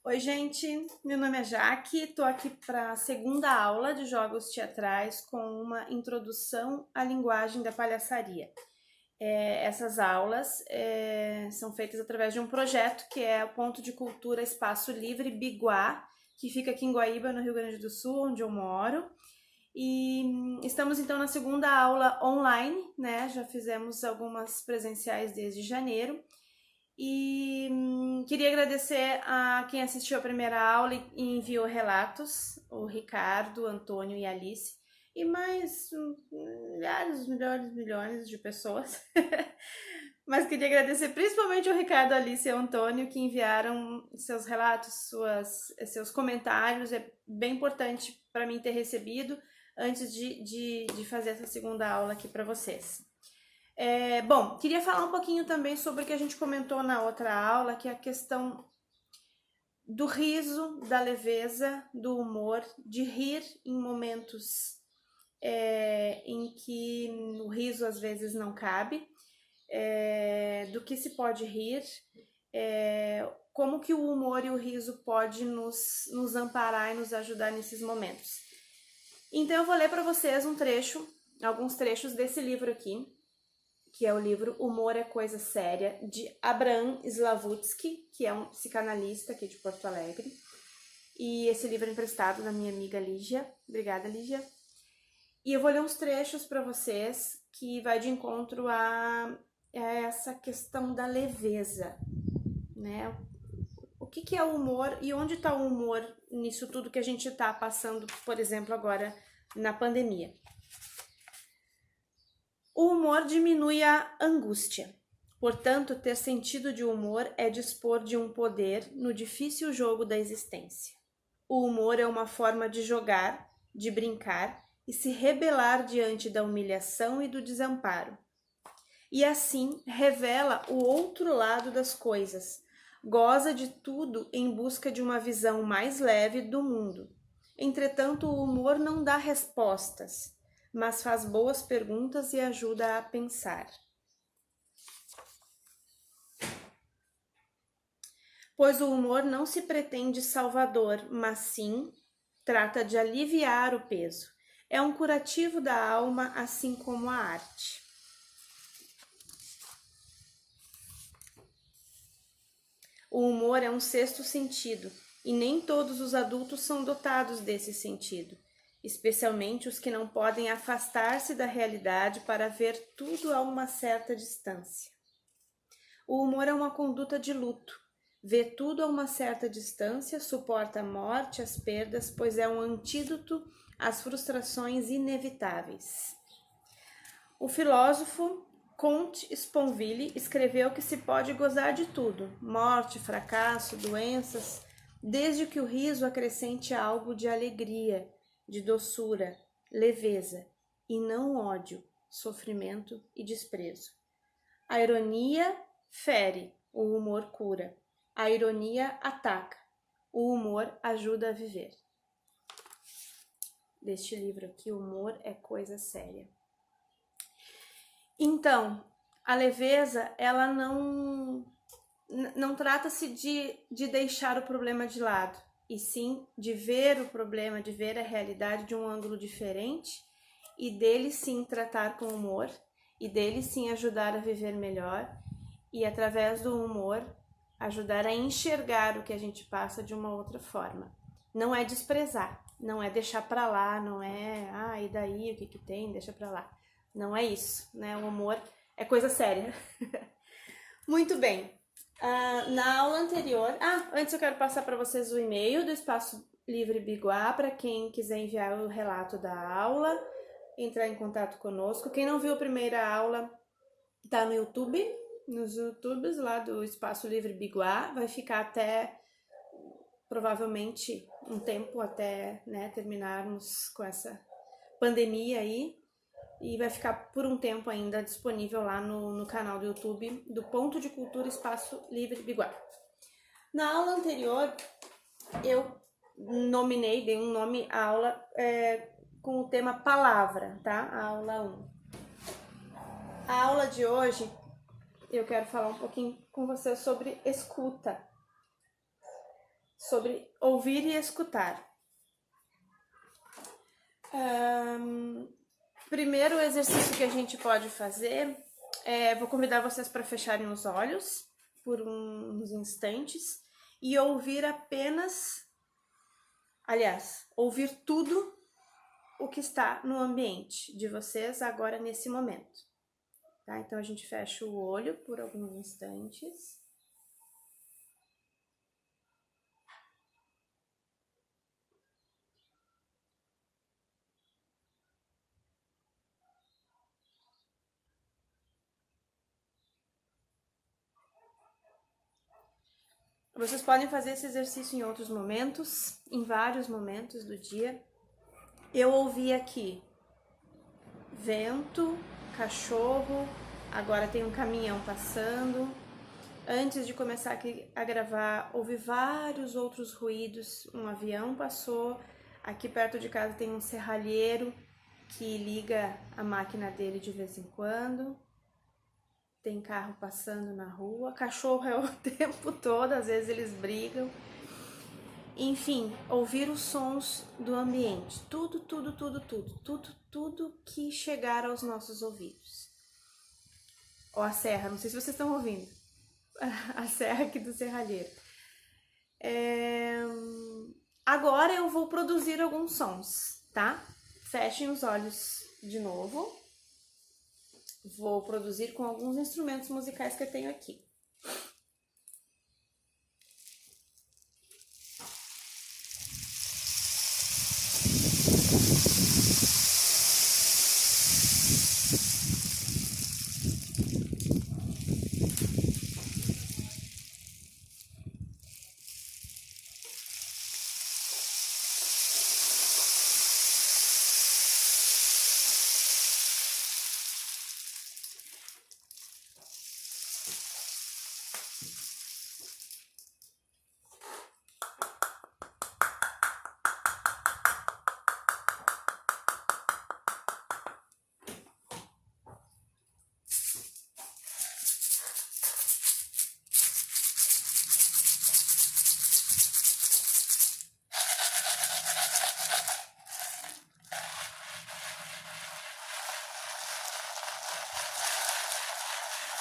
Oi, gente. Meu nome é Jaque. Estou aqui para a segunda aula de jogos teatrais com uma introdução à linguagem da palhaçaria. Essas aulas são feitas através de um projeto que é o Ponto de Cultura Espaço Livre Biguá, que fica aqui em Guaíba, no Rio Grande do Sul, onde eu moro. E estamos então na segunda aula online, né? Já fizemos algumas presenciais desde janeiro. E queria agradecer a quem assistiu a primeira aula e enviou relatos, o Ricardo, Antônio e Alice, e mais milhares, milhões de pessoas. Mas queria agradecer principalmente ao Ricardo, Alice e ao Antônio que enviaram seus relatos, seus comentários. É bem importante para mim ter recebido antes de fazer essa segunda aula aqui para vocês. Bom, queria falar um pouquinho também sobre o que a gente comentou na outra aula, que é a questão do riso, da leveza, do humor, de rir em momentos em que o riso às vezes não cabe, do que se pode rir, como que o humor e o riso pode nos amparar e nos ajudar nesses momentos. Então eu vou ler para vocês alguns trechos desse livro aqui, que é o livro Humor é Coisa Séria, de Abraham Slavutsky, que é um psicanalista aqui de Porto Alegre. E esse livro é emprestado da minha amiga Lígia. Obrigada, Lígia. E eu vou ler uns trechos para vocês que vai de encontro a essa questão da leveza, né? O que é o humor e onde está o humor nisso tudo que a gente está passando, por exemplo, agora na pandemia? O humor diminui a angústia. Portanto, ter sentido de humor é dispor de um poder no difícil jogo da existência. O humor é uma forma de jogar, de brincar e se rebelar diante da humilhação e do desamparo. E assim revela o outro lado das coisas, goza de tudo em busca de uma visão mais leve do mundo. Entretanto, o humor não dá respostas, mas faz boas perguntas e ajuda a pensar. Pois o humor não se pretende salvador, mas sim trata de aliviar o peso. É um curativo da alma, assim como a arte. O humor é um sexto sentido, e nem todos os adultos são dotados desse sentido, especialmente os que não podem afastar-se da realidade para ver tudo a uma certa distância. O humor é uma conduta de luto. Vê tudo a uma certa distância, suporta a morte, as perdas, pois é um antídoto às frustrações inevitáveis. O filósofo Comte Sponville escreveu que se pode gozar de tudo, morte, fracasso, doenças, desde que o riso acrescente algo de alegria, de doçura, leveza, e não ódio, sofrimento e desprezo. A ironia fere, o humor cura. A ironia ataca, o humor ajuda a viver. Deste livro aqui, Humor é Coisa Séria. Então, a leveza, ela não trata-se de deixar o problema de lado, e sim de ver o problema, de ver a realidade de um ângulo diferente e dele sim tratar com humor e dele sim ajudar a viver melhor e através do humor ajudar a enxergar o que a gente passa de uma outra forma. Não é desprezar, não é deixar pra lá, não é, e daí, o que tem, deixa pra lá. Não é isso, né? O humor é coisa séria. Muito bem. Na aula anterior... antes eu quero passar para vocês o e-mail do Espaço Livre Biguá, para quem quiser enviar o relato da aula, entrar em contato conosco. Quem não viu a primeira aula, tá no YouTube, nos YouTubes lá do Espaço Livre Biguá. Vai ficar até, provavelmente, um tempo até, né, terminarmos com essa pandemia aí. E vai ficar por um tempo ainda disponível lá no canal do YouTube do Ponto de Cultura Espaço Livre Biguá. Na aula anterior, eu dei um nome à aula com o tema palavra, tá? A aula 1. A aula de hoje, eu quero falar um pouquinho com você sobre escuta. sobre ouvir e escutar. Primeiro exercício que a gente pode fazer vou convidar vocês para fecharem os olhos por uns instantes e ouvir ouvir tudo o que está no ambiente de vocês agora nesse momento. Tá? Então a gente fecha o olho por alguns instantes. Vocês podem fazer esse exercício em outros momentos, em vários momentos do dia. Eu ouvi aqui vento, cachorro, agora tem um caminhão passando. Antes de começar aqui a gravar, ouvi vários outros ruídos. Um avião passou, aqui perto de casa tem um serralheiro que liga a máquina dele de vez em quando. Tem carro passando na rua, cachorro é o tempo todo, às vezes eles brigam. Enfim, ouvir os sons do ambiente, tudo que chegar aos nossos ouvidos. Ó, a serra, não sei se vocês estão ouvindo, a serra aqui do serralheiro. Agora eu vou produzir alguns sons, tá? Fechem os olhos de novo. Vou produzir com alguns instrumentos musicais que eu tenho aqui.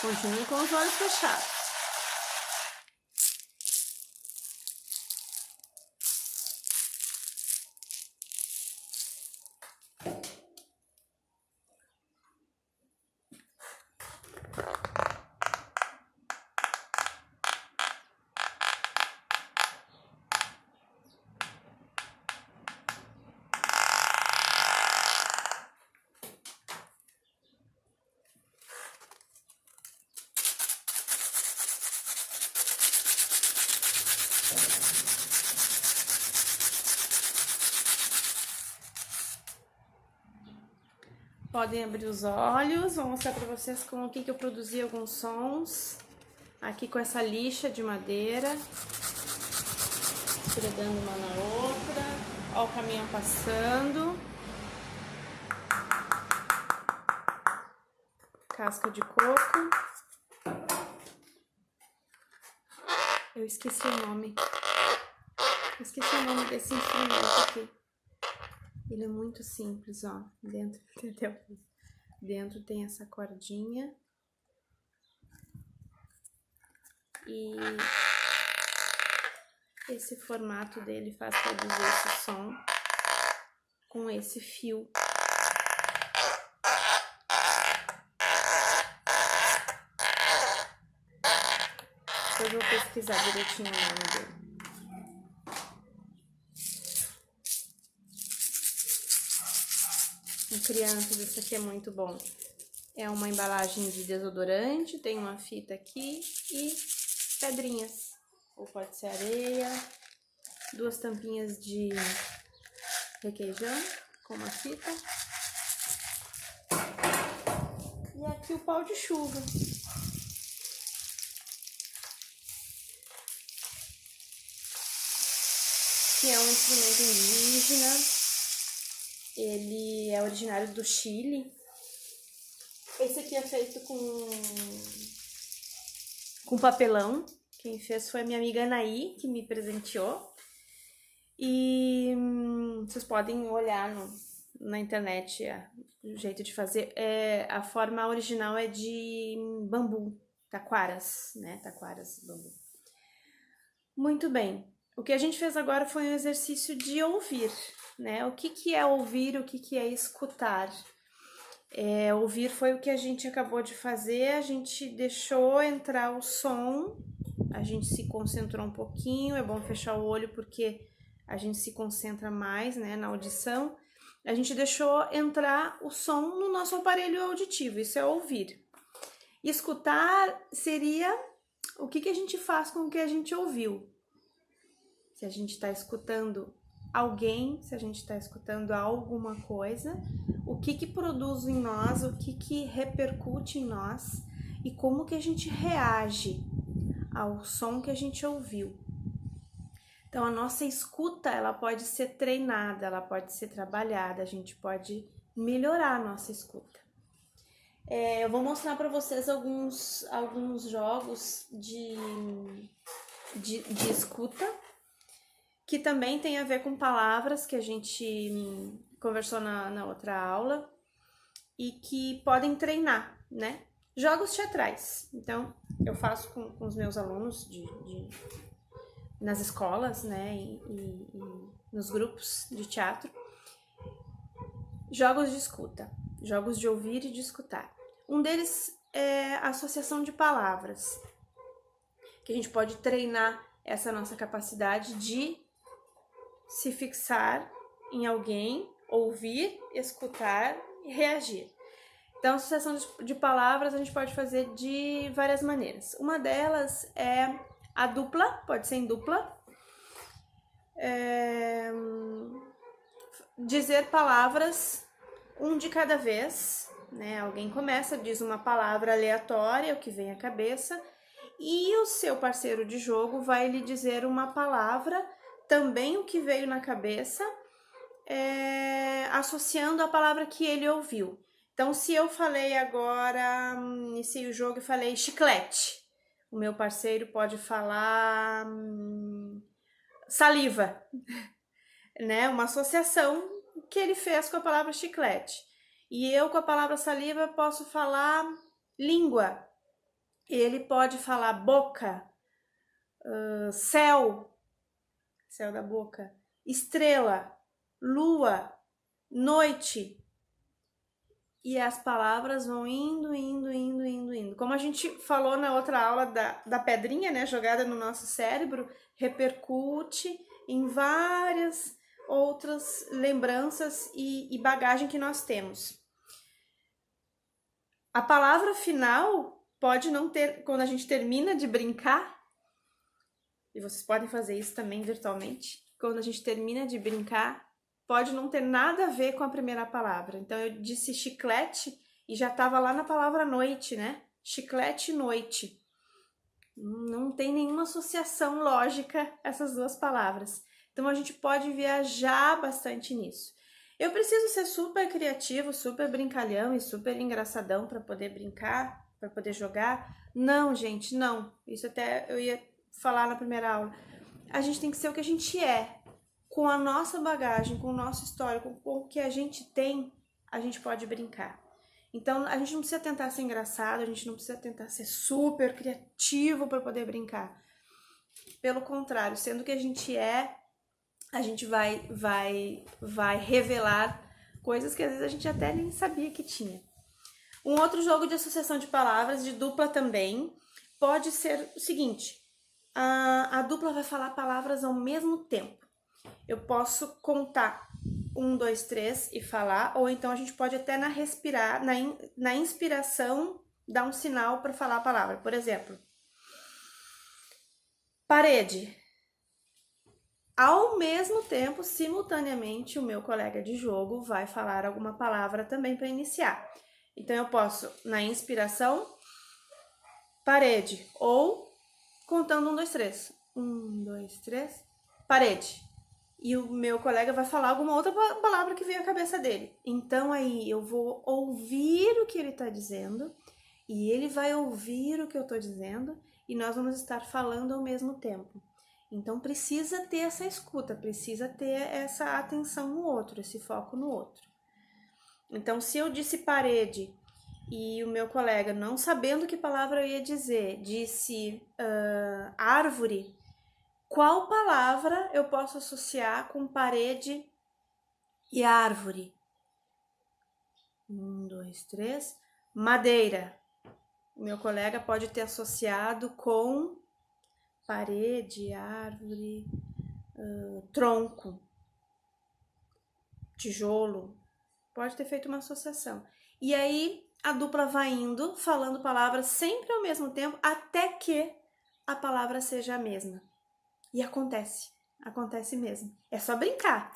Continue com os olhos fechados. Podem abrir os olhos, vou mostrar para vocês como que eu produzi alguns sons. Aqui com essa lixa de madeira, esfregando uma na outra. Ó o caminhão passando. Casca de coco. Eu esqueci o nome. Esqueci o nome desse instrumento aqui. Ele é muito simples, ó. Dentro tem essa cordinha. E esse formato dele faz produzir esse som com esse fio. Depois eu vou pesquisar direitinho o nome dele. Com crianças, isso aqui é muito bom. É uma embalagem de desodorante, tem uma fita aqui e pedrinhas. Ou pode ser areia, 2 tampinhas de requeijão com uma fita. E aqui o pau de chuva. Que é um instrumento indígena. Ele é originário do Chile. Esse aqui é feito com papelão. Quem fez foi a minha amiga Anaí, que me presenteou. E vocês podem olhar na internet o jeito de fazer. A forma original é de bambu, taquaras, né? Taquaras, bambu. Muito bem. O que a gente fez agora foi um exercício de ouvir, né? O que é ouvir, o que é escutar? Ouvir foi o que a gente acabou de fazer, a gente deixou entrar o som, a gente se concentrou um pouquinho, é bom fechar o olho porque a gente se concentra mais, né, na audição. A gente deixou entrar o som no nosso aparelho auditivo, isso é ouvir. Escutar seria o que a gente faz com o que a gente ouviu. Se a gente está escutando alguém, se a gente está escutando alguma coisa, o que produz em nós, o que repercute em nós e como que a gente reage ao som que a gente ouviu. Então, a nossa escuta, ela pode ser treinada, ela pode ser trabalhada, a gente pode melhorar a nossa escuta. Eu vou mostrar para vocês alguns jogos de escuta, que também tem a ver com palavras que a gente conversou na outra aula e que podem treinar, né? Jogos teatrais. Então, eu faço com os meus alunos nas escolas, né? E nos grupos de teatro. Jogos de escuta, jogos de ouvir e de escutar. Um deles é a associação de palavras, que a gente pode treinar essa nossa capacidade de se fixar em alguém, ouvir, escutar e reagir. Então, a associação de palavras a gente pode fazer de várias maneiras. Uma delas é a dupla, pode ser em dupla. Dizer palavras, um de cada vez, né? Alguém começa, diz uma palavra aleatória, o que vem à cabeça, e o seu parceiro de jogo vai lhe dizer uma palavra, também o que veio na cabeça, associando a palavra que ele ouviu. Então, se eu falei agora, iniciei o jogo e falei chiclete, o meu parceiro pode falar saliva, né? Uma associação que ele fez com a palavra chiclete. E eu, com a palavra saliva, posso falar língua. Ele pode falar boca, céu da boca, estrela, lua, noite. E as palavras vão indo. Como a gente falou na outra aula da pedrinha, né, jogada no nosso cérebro, repercute em várias outras lembranças e bagagem que nós temos. A palavra final pode não ter, quando a gente termina de brincar, e vocês podem fazer isso também virtualmente, quando a gente termina de brincar, pode não ter nada a ver com a primeira palavra. Então, eu disse chiclete e já estava lá na palavra noite, né? Chiclete e noite. Não tem nenhuma associação lógica essas duas palavras. Então, a gente pode viajar bastante nisso. Eu preciso ser super criativo, super brincalhão e super engraçadão para poder brincar, para poder jogar? Não, gente, não. Isso até eu ia falar na primeira aula. A gente tem que ser o que a gente é. Com a nossa bagagem, com o nosso histórico, com o que a gente tem, a gente pode brincar. Então, a gente não precisa tentar ser engraçado, a gente não precisa tentar ser super criativo para poder brincar. Pelo contrário, sendo o que a gente é, a gente vai revelar coisas que às vezes a gente até nem sabia que tinha. Um outro jogo de associação de palavras, de dupla também, pode ser o seguinte: a dupla vai falar palavras ao mesmo tempo. Eu posso contar 1, 2, 3 e falar, ou então a gente pode até na inspiração dar um sinal para falar a palavra. Por exemplo, parede. Ao mesmo tempo, simultaneamente, o meu colega de jogo vai falar alguma palavra também para iniciar. Então, eu posso, na inspiração, parede, ou contando 1, 2, 3. 1, 2, 3, parede. E o meu colega vai falar alguma outra palavra que veio à cabeça dele. Então, aí, eu vou ouvir o que ele está dizendo, e ele vai ouvir o que eu estou dizendo, e nós vamos estar falando ao mesmo tempo. Então precisa ter essa escuta, precisa ter essa atenção no outro, esse foco no outro. Então, se eu disse parede e o meu colega, não sabendo que palavra eu ia dizer, disse árvore, qual palavra eu posso associar com parede e árvore? 1, 2, 3. Madeira. O meu colega pode ter associado com parede, árvore, tronco, tijolo. Pode ter feito uma associação. E aí a dupla vai indo, falando palavras sempre ao mesmo tempo, até que a palavra seja a mesma. E acontece mesmo. É só brincar,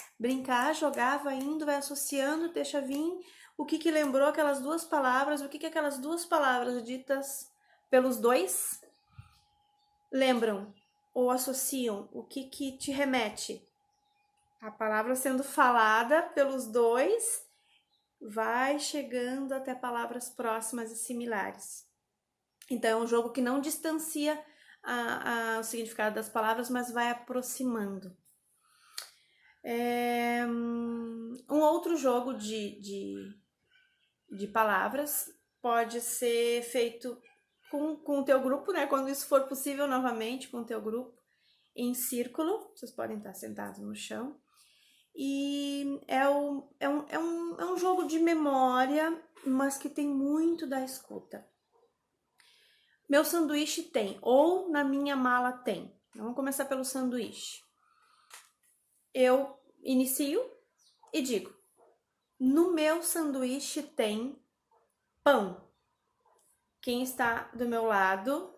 jogar, vai indo, vai associando, deixa vir o que lembrou aquelas duas palavras, o que aquelas duas palavras ditas pelos dois lembram ou associam, o que te remete. A palavra sendo falada pelos dois vai chegando até palavras próximas e similares. Então é um jogo que não distancia o significado das palavras, mas vai aproximando. Um outro jogo de palavras pode ser feito com o teu grupo, né? Quando isso for possível, novamente, com o teu grupo, em círculo. Vocês podem estar sentados no chão. E é um jogo de memória, mas que tem muito da escuta. Meu sanduíche tem, ou na minha mala tem. Vamos começar pelo sanduíche. Eu inicio e digo: no meu sanduíche tem pão. Quem está do meu lado,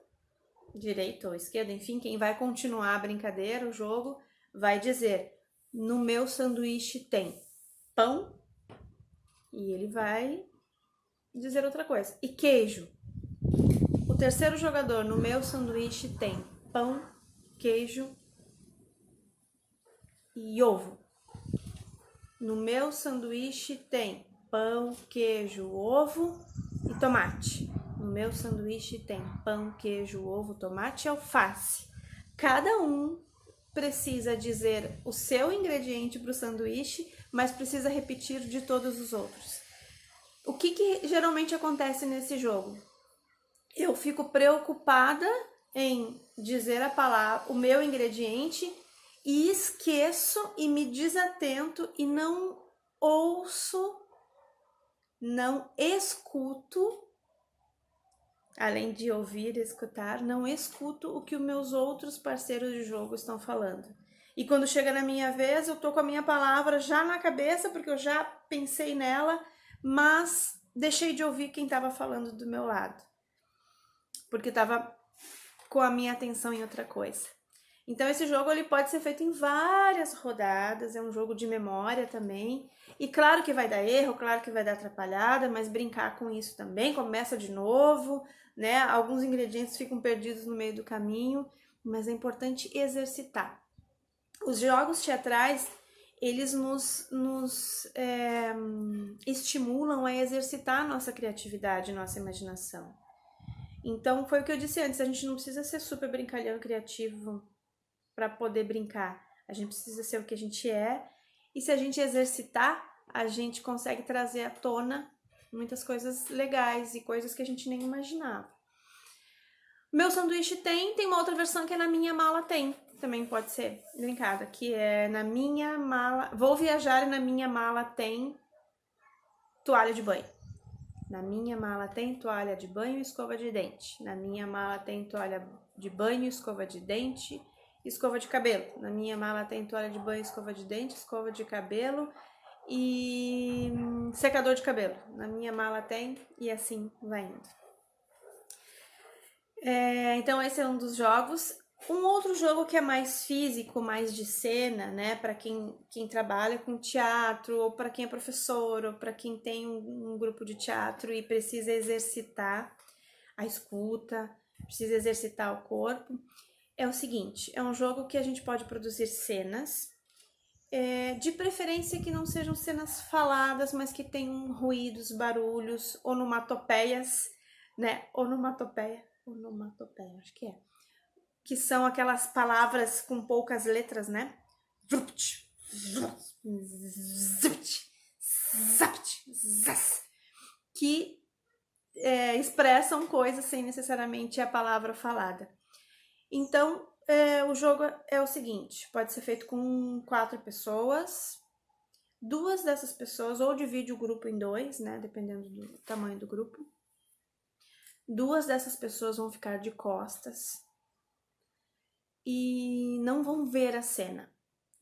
direito ou esquerdo, enfim, quem vai continuar a brincadeira, o jogo, vai dizer: no meu sanduíche tem pão. E ele vai dizer outra coisa. E queijo. O terceiro jogador, no meu sanduíche tem pão, queijo e ovo. No meu sanduíche tem pão, queijo, ovo e tomate. No meu sanduíche tem pão, queijo, ovo, tomate e alface. Cada um precisa dizer o seu ingrediente para o sanduíche, mas precisa repetir de todos os outros. O que geralmente acontece nesse jogo? Eu fico preocupada em dizer a palavra, o meu ingrediente, e esqueço e me desatento e não ouço, não escuto, além de ouvir e escutar, não escuto o que os meus outros parceiros de jogo estão falando. E quando chega na minha vez, eu tô com a minha palavra já na cabeça, porque eu já pensei nela, mas deixei de ouvir quem estava falando do meu lado, porque estava com a minha atenção em outra coisa. Então esse jogo ele pode ser feito em várias rodadas, é um jogo de memória também. E claro que vai dar erro, claro que vai dar atrapalhada, mas brincar com isso também, começa de novo, né? Alguns ingredientes ficam perdidos no meio do caminho, mas é importante exercitar. Os jogos teatrais, eles nos estimulam a exercitar a nossa criatividade, nossa imaginação. Então, foi o que eu disse antes, a gente não precisa ser super brincalhão criativo para poder brincar. A gente precisa ser o que a gente é, e se a gente exercitar, a gente consegue trazer à tona muitas coisas legais e coisas que a gente nem imaginava. Meu sanduíche tem uma outra versão que é na minha mala tem. Também pode ser brincada, que é na minha mala, vou viajar e na minha mala tem toalha de banho. Na minha mala tem toalha de banho e escova de dente. Na minha mala tem toalha de banho, escova de dente, escova de cabelo. Na minha mala tem toalha de banho, escova de dente, escova de cabelo e secador de cabelo. Na minha mala tem, e assim vai indo. Então esse é um dos jogos. Um outro jogo que é mais físico, mais de cena, né, para quem trabalha com teatro, ou para quem é professor, ou para quem tem um grupo de teatro e precisa exercitar a escuta, precisa exercitar o corpo, é o seguinte: é um jogo que a gente pode produzir cenas, de preferência que não sejam cenas faladas, mas que tenham ruídos, barulhos, onomatopeias, né, onomatopeia, acho que é. que são aquelas palavras com poucas letras, né? Que expressam coisas sem necessariamente a palavra falada. Então, o jogo é o seguinte, pode ser feito com 4 pessoas, 2 dessas pessoas, ou divide o grupo em 2, né, dependendo do tamanho do grupo. 2 dessas pessoas vão ficar de costas e não vão ver a cena.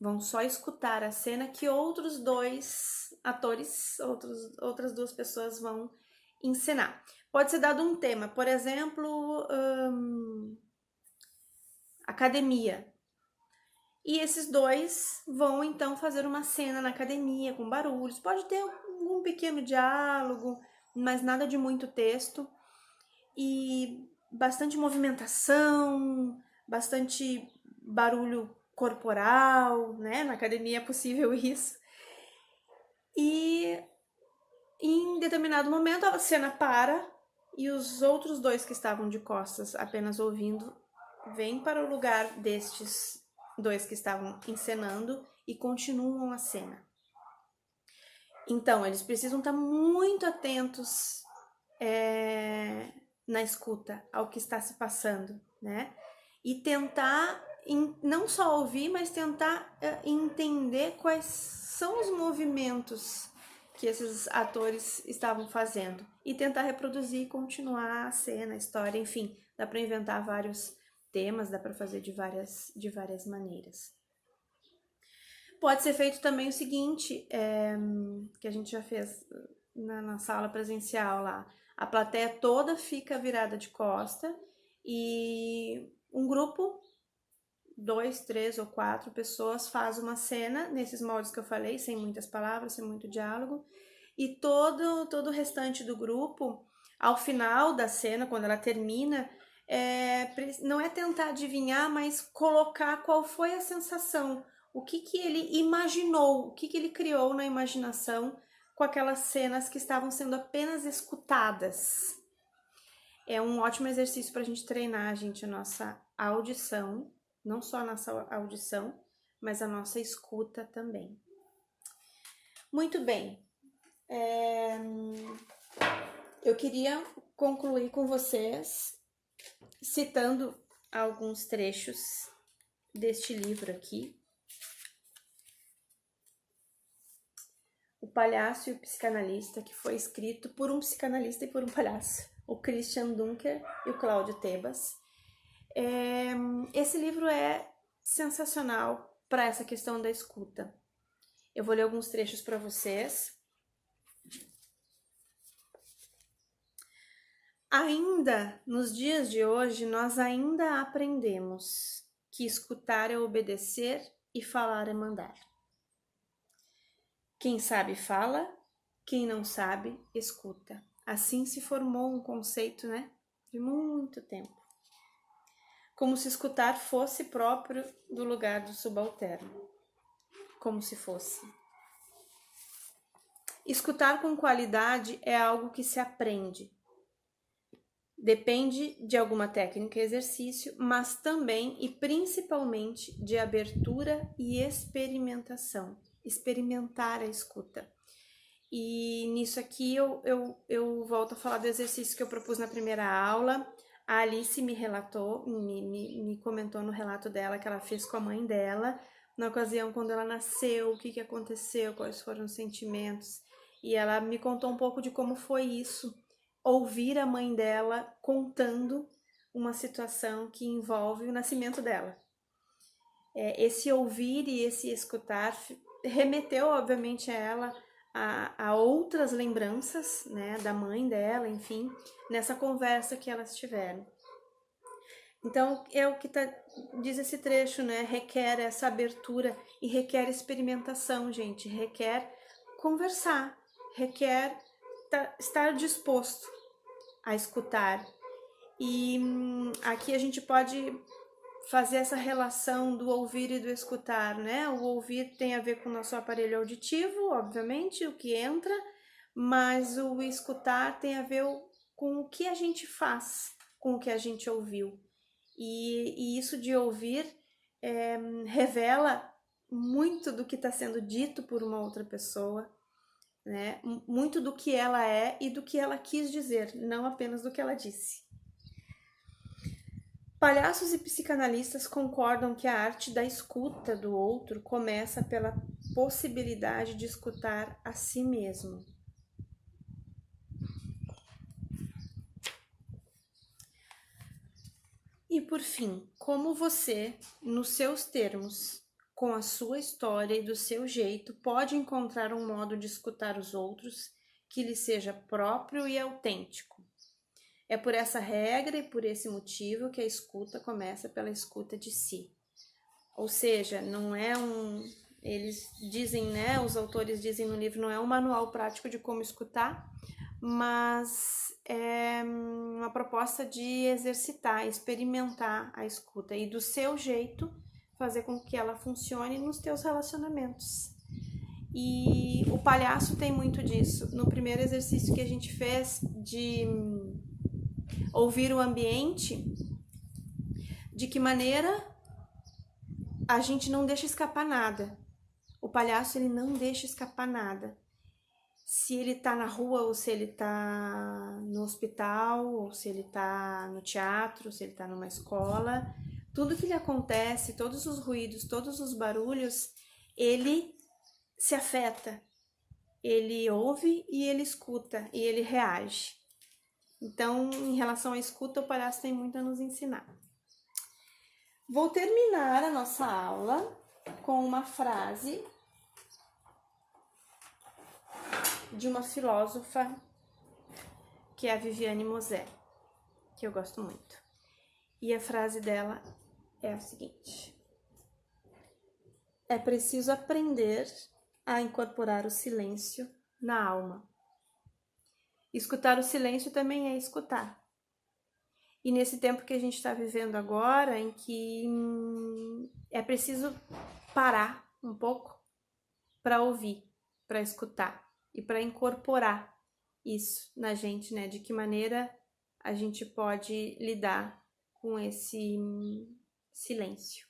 Vão só escutar a cena que outros 2 atores, outras 2 pessoas vão encenar. Pode ser dado um tema, por exemplo, academia. E esses 2 vão então fazer uma cena na academia com barulhos. Pode ter um pequeno diálogo, mas nada de muito texto. E bastante movimentação, bastante barulho corporal, né? Na academia é possível isso. E em determinado momento a cena para e os outros 2 que estavam de costas apenas ouvindo vêm para o lugar destes 2 que estavam encenando e continuam a cena. Então, eles precisam estar muito atentos na escuta ao que está se passando, né? E tentar não só ouvir, mas tentar entender quais são os movimentos que esses atores estavam fazendo e tentar reproduzir e continuar a cena, a história, enfim, dá para inventar vários temas, dá para fazer de várias maneiras. Pode ser feito também o seguinte, que a gente já fez na sala presencial lá, a plateia toda fica virada de costa e um grupo, 2, 3 ou 4 pessoas faz uma cena nesses moldes que eu falei, sem muitas palavras, sem muito diálogo, e todo o restante do grupo, ao final da cena, quando ela termina, não é tentar adivinhar, mas colocar qual foi a sensação, o que ele imaginou, o que ele criou na imaginação com aquelas cenas que estavam sendo apenas escutadas. É um ótimo exercício para a gente treinar, a nossa audição, não só a nossa audição, mas a nossa escuta também. Muito bem. Eu queria concluir com vocês citando alguns trechos deste livro aqui. O Palhaço e o Psicanalista, que foi escrito por um psicanalista e por um palhaço, o Christian Dunker e o Cláudio Tebas. Esse livro é sensacional para essa questão da escuta. Eu vou ler alguns trechos para vocês. Ainda nos dias de hoje, nós ainda aprendemos que escutar é obedecer e falar é mandar. Quem sabe fala, quem não sabe escuta. Assim se formou um conceito, né, de muito tempo. Como se escutar fosse próprio do lugar do subalterno. Como se fosse. Escutar com qualidade é algo que se aprende. Depende de alguma técnica e exercício, mas também e principalmente de abertura e experimentação. Experimentar a escuta. E nisso aqui eu volto a falar do exercício que eu propus na primeira aula. A Alice me relatou, me comentou no relato dela que ela fez com a mãe dela, na ocasião quando ela nasceu, o que aconteceu, quais foram os sentimentos. E ela me contou um pouco de como foi isso, ouvir a mãe dela contando uma situação que envolve o nascimento dela. Esse ouvir e esse escutar remeteu, obviamente, a ela a outras lembranças, né, da mãe dela, enfim, nessa conversa que elas tiveram. Então, é o que diz esse trecho, né, requer essa abertura e requer experimentação, gente, requer conversar, requer estar disposto a escutar. E aqui a gente pode fazer essa relação do ouvir e do escutar, né? O ouvir tem a ver com o nosso aparelho auditivo, obviamente, o que entra, mas o escutar tem a ver com o que a gente faz com o que a gente ouviu. E isso de ouvir revela muito do que está sendo dito por uma outra pessoa, né? Muito do que ela é e do que ela quis dizer, não apenas do que ela disse. Palhaços e psicanalistas concordam que a arte da escuta do outro começa pela possibilidade de escutar a si mesmo. E por fim, como você, nos seus termos, com a sua história e do seu jeito, pode encontrar um modo de escutar os outros que lhe seja próprio e autêntico. É por essa regra e por esse motivo que a escuta começa pela escuta de si. Ou seja, não é eles dizem, né, os autores dizem no livro, não é um manual prático de como escutar, mas é uma proposta de exercitar, experimentar a escuta e do seu jeito fazer com que ela funcione nos teus relacionamentos. E o palhaço tem muito disso. No primeiro exercício que a gente fez de ouvir o ambiente, de que maneira a gente não deixa escapar nada. O palhaço, ele não deixa escapar nada. Se ele tá na rua, ou se ele tá no hospital, ou se ele tá no teatro, ou se ele tá numa escola, tudo que lhe acontece, todos os ruídos, todos os barulhos, ele se afeta. Ele ouve e ele escuta, e ele reage. Então, em relação à escuta, o palhaço tem muito a nos ensinar. Vou terminar a nossa aula com uma frase de uma filósofa que é a Viviane Mosé, que eu gosto muito. E a frase dela é a seguinte: é preciso aprender a incorporar o silêncio na alma. Escutar o silêncio também é escutar. E nesse tempo que a gente está vivendo agora, em que é preciso parar um pouco para ouvir, para escutar e para incorporar isso na gente, né? De que maneira a gente pode lidar com esse silêncio.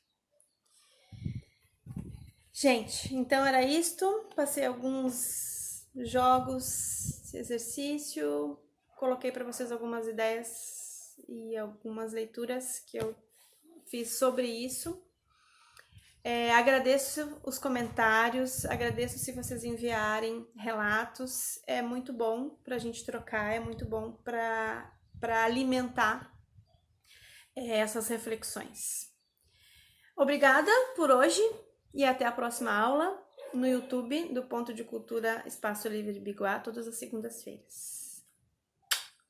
Gente, então era isto. Passei alguns jogos, exercício, coloquei para vocês algumas ideias e algumas leituras que eu fiz sobre isso. Agradeço os comentários, agradeço se vocês enviarem relatos, é muito bom para a gente trocar, é muito bom para alimentar essas reflexões. Obrigada por hoje e até a próxima aula no YouTube do Ponto de Cultura Espaço Livre de Biguá, todas as segundas-feiras.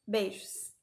Beijos!